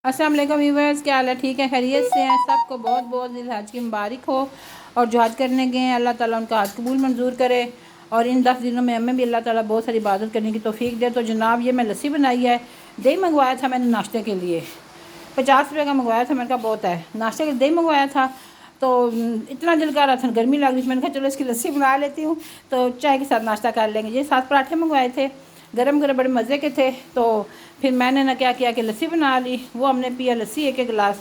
अस्सलाम वालेकुम व्यूअर्स, क्या हाल है? ठीक है, खैरियत से हैं? सबको बहुत बहुत दिल हज की मुबारक हो। और जो हज करने गए हैं अल्लाह ताला उनका हज कबूल मंजूर करे और इन 10 दिनों में हमें भी अल्लाह ताला बहुत सारी इबादत करने की तौफीक दे। तो जनाब ये मैं लस्सी बनाई है, दही मंगवाया था मैंने नाश्ते के लिए, 50 रुपये का मंगवाया था। मैंने कहा बहुत है, नाश्ते के लिए दही मंगवाया था तो इतना दिल कर रहा था, गर्मी लग रही थी, मैंने कहा चलो इसकी लस्सी बना लेती हूँ तो चाय के साथ नाश्ता कर लेंगे। ये 7 पराठे मंगवाए थे, गरम गरम बड़े मज़े के थे। तो फिर मैंने ना क्या किया कि लस्सी बना ली, वो हमने पिया लस्सी एक गिलास।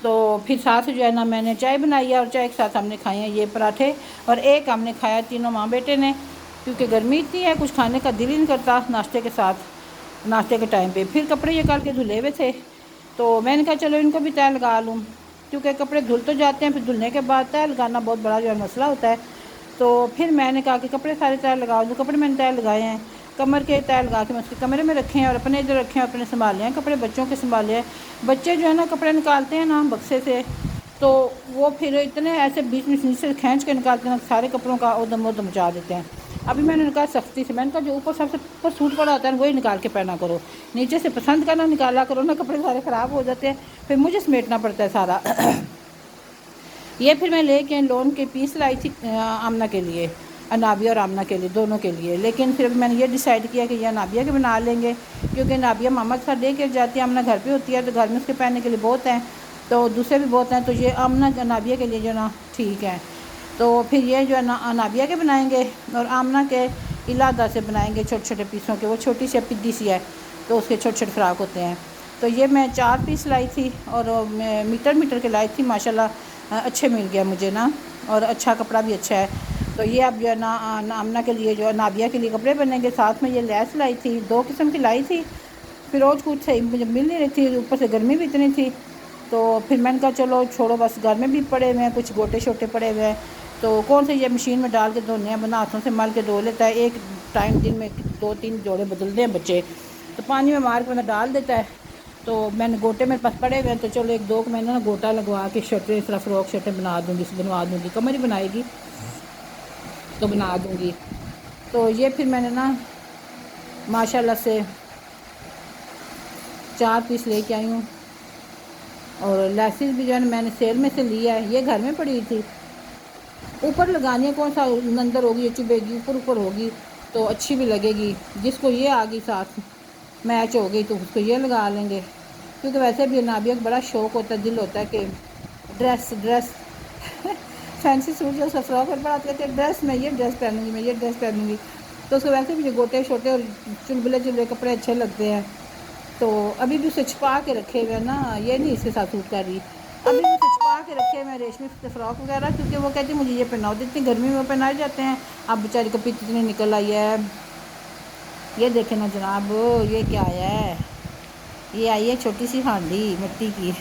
तो फिर साथ जो है ना मैंने चाय बनाई है और चाय के साथ हमने खाए हैं ये पराठे और एक हमने खाया तीनों माँ बेटे ने, क्योंकि गर्मी इतनी है कुछ खाने का दिल ही नहीं करता नाश्ते के साथ, नाश्ते के टाइम पे। फिर कपड़े ये कल के धुले हुए थे तो मैंने कहा चलो इनको भी तय लगा लूँ, क्योंकि कपड़े धुल तो जाते हैं, फिर धुलने के बाद तय लगाना बहुत बड़ा जो है मसला होता है। तो फिर मैंने कहा कि कपड़े सारे तय लगा दूँ। कपड़े मैंने तय लगाए हैं, कमर के तय लगा के मैं उसके कमरे में रखे हैं और अपने इधर रखे हैं, अपने संभाले हैं कपड़े, बच्चों के संभाले हैं। बच्चे जो है ना कपड़े निकालते हैं ना बक्से से, तो वो फिर इतने ऐसे बीच में नीचे खींच के निकालते हैं, सारे कपड़ों का उदम उदम मचा देते हैं। अभी मैंने कहा सख्ती से, मैंने कहा जो ऊपर सबसे ऊपर सूट पड़ा होता है वही निकाल के पहना करो, नीचे से पसंद करना निकाला करो ना, कपड़े सारे ख़राब हो जाते हैं, फिर मुझे समेटना पड़ता है सारा। ये फिर मैं लेके लोन के पीस लाई थी आमना के लिए, अनाबिया और आमना के लिए, दोनों के लिए। लेकिन फिर मैंने ये डिसाइड किया कि ये अनाबिया के बना लेंगे, क्योंकि अनाबिया मामा के साथ दे के जाती है, आमना घर पे होती है तो घर में उसके पहनने के लिए बहुत हैं, तो दूसरे भी बहुत हैं, तो ये आमना अनाबिया के लिए जो ना ठीक है। तो फिर ये जो है ना अनाबिया के बनाएंगे और आमना के इलादा से बनाएंगे छोटे छोटे पीसों के। वो छोटी सी पिद्दी सी है तो उसके छोटे छोटे फ्राक होते हैं। तो ये मैं 4 पीस लाई थी और मीटर मीटर के लाई थी, माशाल्लाह अच्छे मिल गया मुझे ना, और अच्छा कपड़ा भी अच्छा है। तो ये अब जो है ना आमना के लिए जो है नाबिया के लिए कपड़े बनेंगे। साथ में ये लैस लाई थी, 2 किस्म की लाई थी, फिर रोज़ कुछ सही मुझे मिल नहीं रही थी, ऊपर से गर्मी भी इतनी थी। तो फिर मैंने कहा चलो छोड़ो, बस घर में भी पड़े हुए हैं कुछ गोटे छोटे पड़े हुए हैं, तो कौन से ये मशीन में डाल के धोने हैं, बंदा हाथों से मल के धो लेता है। एक टाइम दिन में 2-3 जोड़े बदलते हैं बच्चे, तो पानी में मार के बंदा डाल देता है। तो मैंने गोटे मेरे पास पड़े हुए हैं, तो चलो 1-2 को मैंने ना गोटा लगवा के शर्टें इस तरह फ्रॉक शर्टें बनवा दूँगी, कमर ही बनाएगी तो बना दूँगी। तो ये फिर मैंने ना माशाल्लाह से 4 पीस लेके आई हूँ। और लेसिस भी जो है मैंने सेल में से लिया है, ये घर में पड़ी थी, ऊपर लगानी है, कौन सा अंदर होगी ये चुभेगी, ऊपर ऊपर होगी तो अच्छी भी लगेगी। जिसको ये आ गई साथ मैच हो गई तो उसको ये लगा लेंगे, क्योंकि वैसे भी नाबिया का बड़ा शौक़ होता है, दिल होता है कि ड्रेस फैंसी सूट जो सफरा पर पड़ा कहते हैं ड्रेस, मैं ये ड्रेस पहनूंगी, मैं ये ड्रेस पहनूंगी। तो उसको वैसे भी जो गोटे छोटे और चुलबुले चुलबुले कपड़े अच्छे लगते हैं। तो अभी भी उसे छुपा के रखे हुए ना, ये नहीं इसके साथ सूट कर रही, अभी भी उसे छुपा के रखे हुए रेशमी फ्रॉक वगैरह, क्योंकि वो कहती मुझे ये पहनाओ, इतनी गर्मी में वो पहनाए जाते हैं। अब बेचारी कपी कितनी निकल आई है, ये देखें ना जनाब, ये क्या आया है, ये आई है छोटी सी हांडी मिट्टी की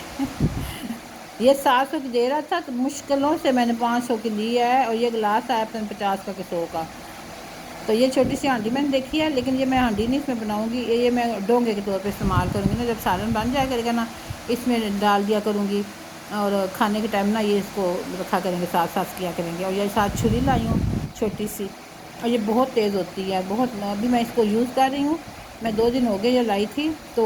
ये 700 की दे रहा था, तो मुश्किलों से मैंने 500 की ली है, और ये गिलास आया 50 का कि 100 का। तो ये छोटी सी हांडी मैंने देखी है, लेकिन ये मैं हांडी नहीं इसमें बनाऊंगी, ये मैं डोंगे के तौर पे इस्तेमाल करूँगी ना, जब सालन बन जाया करेगा ना इसमें डाल दिया करूँगी, और खाने के टाइम ना ये इसको रखा करेंगे, साथ साथ किया करेंगे। और ये साथ छुरी लाई हूँ छोटी सी, और ये बहुत तेज़ होती है, बहुत। अभी मैं इसको यूज़ कर रही हूँ, मैं 2 दिन हो गए ये लाई थी तो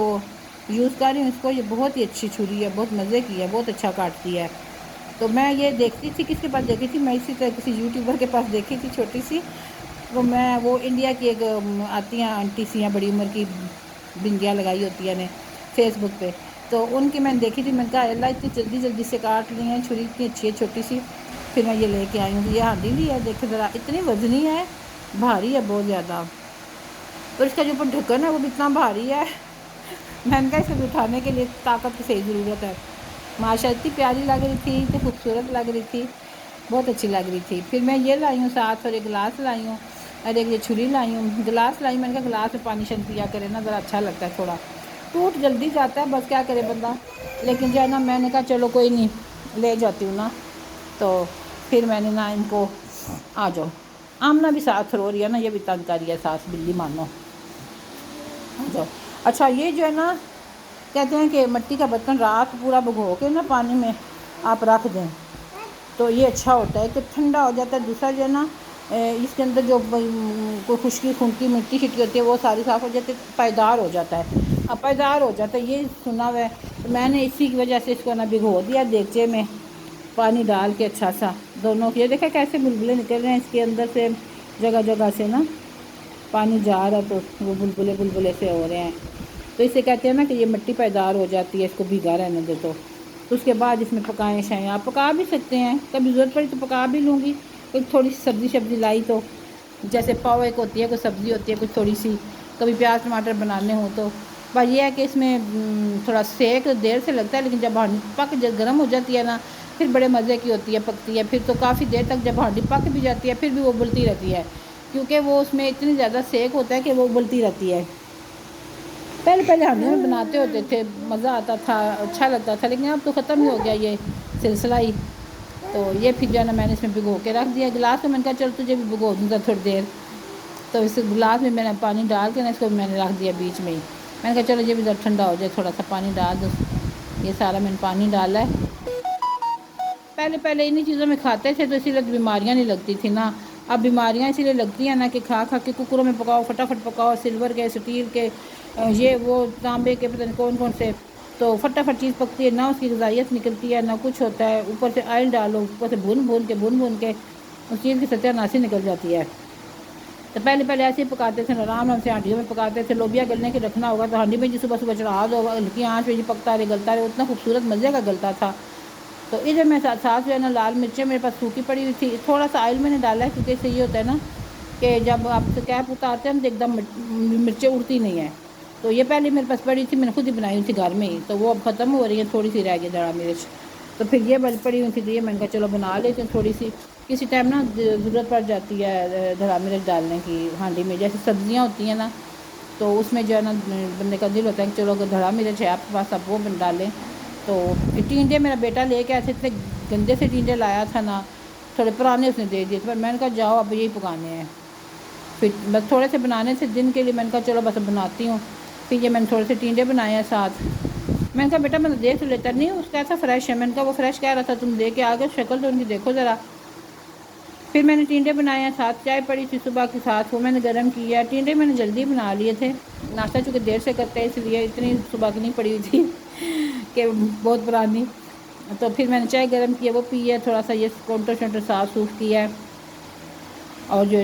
यूज़ कर रही हूँ इसको। ये बहुत ही अच्छी छुरी है, बहुत मज़े की है, बहुत अच्छा काटती है। तो मैं ये देखती थी, किसके पास देखी थी, मैं इसी तरह किसी यूट्यूबर के पास देखी थी छोटी सी। तो मैं वो इंडिया की एक आती हैं आंटी सी हैं, बड़ी उम्र की, बिंदियाँ लगाई होती है ने फेसबुक पे, तो उनकी मैंने देखी थी। मैंने कहा अल्लाह इतनी जल्दी जल्दी से काट ली है, छुरी इतनी अच्छी है छोटी सी। फिर मैं ये लेके आई हूँ, ये हांडी ली है, देखे ज़रा इतनी वज़नी है, भारी है बहुत ज़्यादा। तो इसका जो ऊपर ढक्कन है वो भी इतना भारी है, मैंने कहा इसे उठाने के लिए ताकत की सही ज़रूरत है। माशा इतनी प्यारी लग रही थी, इतनी खूबसूरत लग रही थी, बहुत अच्छी लग रही थी। फिर मैं ये लाई हूँ साथ, और एक गिलास लाई हूँ, और एक ये छुरी लाई हूँ। गिलास लाई, मैंने कहा गिलास में पानी शन पिया करे ना, ज़रा अच्छा लगता है, थोड़ा टूट जल्दी जाता है, बस क्या करे बंदा। लेकिन जो है ना मैंने कहा चलो कोई नहीं, ले जाती हूँ ना। तो फिर मैंने ना इनको, आ जाओ, आमना भी साथ रो रही है ना, ये भी तंग कर रही है, सास बिल्ली मानो, आ जाओ। अच्छा ये जो है ना कहते हैं कि मिट्टी का बर्तन रात पूरा भिगो के ना पानी में आप रख दें तो ये अच्छा होता है कि ठंडा हो जाता है। दूसरा जो है ना इसके अंदर जो कोई खुश्की खुनकी मिट्टी शिट्टी होती है वो सारी साफ़ हो जाती है, पायदार हो जाता है। اپائدار ہو جاتا ہے، یہ سنا ہوا ہے۔ تو میں نے اسی کی وجہ سے اس کو نا بھگو دیا دیگچے میں پانی ڈال کے اچھا سا دونوں، یہ دیکھیں کیسے بلبلے نکل رہے ہیں اس کے اندر سے، جگہ جگہ سے نا پانی جا رہا ہے تو وہ بلبلے بلبلے سے ہو رہے ہیں۔ تو اسے کہتے ہیں نا کہ یہ مٹی پیدار ہو جاتی ہے، اس کو بھیگا رہنے دے تو اس کے بعد اس میں پکائیں شائیں، آپ پکا بھی سکتے ہیں، کبھی ضرورت پڑی تو پکا بھی لوں گی، کوئی تھوڑی سی سبزی لائی تو، جیسے پاؤ ایک ہوتی ہے، کوئی سبزی ہوتی ہے کچھ تھوڑی سی، کبھی پیاز ٹماٹر بنانے ہوں تو بس یہ ہے کہ اس میں تھوڑا سیک دیر سے لگتا ہے، لیکن جب ہانڈی پک گرم ہو جاتی ہے نا پھر بڑے مزے کی ہوتی ہے، پکتی ہے پھر تو کافی دیر تک، جب ہانڈی پک بھی جاتی ہے پھر بھی وہ ابلتی رہتی ہے، کیونکہ وہ اس میں اتنی زیادہ سیک ہوتا ہے کہ وہ ابلتی رہتی ہے۔ پہلے ہانڈیوں میں بناتے ہوتے تھے، مزہ آتا تھا، اچھا لگتا تھا، لیکن اب تو ختم ہی ہو گیا یہ سلسلہ ہی۔ تو یہ پھر جو ہے نا میں نے اس میں بھگو کے رکھ دیا گلاس میں، میں نے کہا چل تجھے بھی بھگو دوں گا تھوڑی دیر، تو اس گلاس میں نے پانی ڈال کے نا اس کو میں نے رکھ دیا بیچ میں ہی، میں نے کہا چلو یہ بھی ذرا ٹھنڈا ہو جائے، تھوڑا سا پانی ڈال دو، یہ سارا میں نے پانی ڈالا ہے۔ پہلے انہی چیزوں میں کھاتے تھے تو اسی لیے بیماریاں نہیں لگتی تھی نا، اب بیماریاں اسی لیے لگتی ہیں نا کہ کھا کے کوکروں میں پکاؤ، فٹافٹ پکاؤ، سلور کے اسٹیل کے یہ وہ تانبے کے پتہ نہیں کون سے، تو فٹافٹ چیز پکتی ہے، نہ اس کی غذائیت نکلتی ہے نہ کچھ ہوتا ہے، اوپر سے آئل ڈالو، اوپر سے بھون کے اس چیز کی ستیہ ناسی نکل جاتی ہے۔ تو پہلے ایسے ہی پکاتے تھے، آرام سے ہانڈیوں میں پکاتے تھے، لوبیا گلنے کے رکھنا ہوگا تو ہانڈی میں جی صبح چڑھا دو، ہلکی آنچ پہ جی پکتا رہے گلتا رہے، اتنا خوبصورت مزے کا گلتا تھا۔ تو ادھر میں ساتھ جو ہے نا لال مرچیں میرے پاس سوکھی پڑی ہوئی تھی، تھوڑا سا آئل میں نے ڈالا ہے کیونکہ اس سے یہ ہوتا ہے نا کہ جب آپ سے کیپ اتارتے ہیں تو ایک دم مرچیں اڑتی نہیں ہیں، تو یہ پہلے میرے پاس پڑی تھی، میں نے خود ہی بنائی ہوئی تھی گھر میں ہی، تو وہ اب ختم ہو رہی ہے، تھوڑی سی رہ گئی دھڑا مرچ، تو پھر یہ پڑی ہوئی تھی تو یہ میں نے کہا چلو بنا لیتے ہیں تھوڑی سی، کسی ٹائم نا ضرورت پڑ جاتی ہے دھڑا مرچ ڈالنے کی ہانڈی میں، جیسے سبزیاں ہوتی ہیں نا تو اس میں جو ہے نا بندے کا دل ہوتا ہے کہ چلو اگر دھڑا مرچ ہے آپ کے پاس اب وہ ڈالیں۔ تو ٹینڈے میرا بیٹا لے کے آئے تھے، اتنے گندے سے ٹینڈے لایا تھا نا، تھوڑے پرانے اس نے دے دیے تھے، پر میں نے کہا جاؤ اب یہی پکانے ہیں، پھر بس تھوڑے سے بنانے سے دن کے لیے میں نے کہا چلو بس بناتی ہوں، پھر یہ میں نے تھوڑے سے ٹینڈے بنائے ہیں ساتھ، میں نے کہا بیٹا میں نے دیکھ لیتا، نہیں اس کا ایسا فریش ہے، میں نے کہا وہ فریش کہہ رہا تھا تم لے کے آ گئے، شکل تو ان کی دیکھو ذرا۔ پھر میں نے ٹینڈے بنائے ہیں، ساتھ چائے پڑی تھی صبح کے ساتھ، وہ میں نے گرم کیا، ٹینڈے میں نے جلدی بنا لیے تھے، ناشتہ چونکہ دیر سے کرتے ہیں اس لیے اتنی صبح کی نہیں پڑی ہوئی تھی کہ بہت پرانی، تو پھر میں نے چائے گرم کیا وہ پی ہے، تھوڑا سا یہ کاؤنٹر شنٹر صاف سوف کیا ہے، اور جو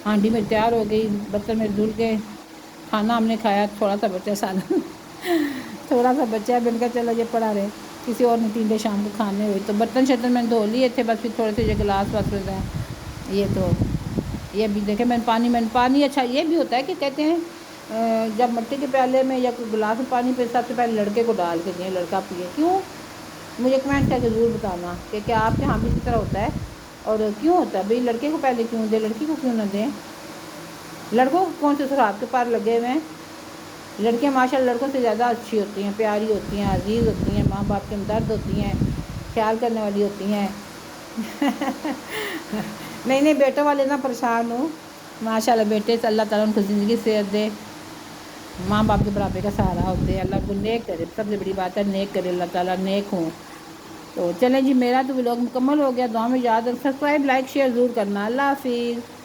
ہانڈی میں تیار ہو گئی، برتن میں دھل کے کھانا ہم نے کھایا، تھوڑا سا بچہ سالن تھوڑا سا بچہ ہے، میں نے کہا چلو یہ پڑا رہے، کسی اور نے ٹینڈے شام کو کھانے ہوئے، تو برتن شرتن میں نے دھو لیے تھے، بس پھر تھوڑے سے یہ گلاس واس میں یہ تو یہ بھی دیکھیں میں نے پانی اچھا یہ بھی ہوتا ہے کہ کہتے ہیں جب مٹی کے پیالے میں یا کوئی گلاس میں پانی پہ سب سے پہلے لڑکے کو ڈال کے دیں، لڑکا پیے، کیوں؟ مجھے کمنٹ کر کے ضرور بتانا کہ کیا آپ کے یہاں بھی اسی طرح ہوتا ہے، اور کیوں ہوتا ہے بھئی، لڑکے کو پہلے کیوں دیں، لڑکی کو کیوں نہ دیں؟ لڑکوں کو کون سے سراب کے پار لگے ہوئے ہیں؟ لڑکیاں ماشاء اللہ لڑکوں سے زیادہ اچھی ہوتی ہیں، پیاری ہوتی ہیں، عزیز ہوتی ہیں، ماں باپ کے ہمدرد ہوتی ہیں، خیال کرنے والی ہوتی ہیں نہیں بیٹوں والے نہ پریشان ہوں، ماشاء اللہ بیٹے سے اللہ تعالیٰ ان کو زندگی صحت دے، ماں باپ کے برابر کا سہارا ہوتے ہیں، اللہ کو نیک کرے، سب سے بڑی بات ہے نیک کرے اللہ تعالیٰ، نیک ہوں۔ تو چلیں جی، میرا تو ولاگ مکمل ہو گیا، دعا میں یاد رکھ، سبسکرائب لائک شیئر ضرور کرنا، اللہ حافظ۔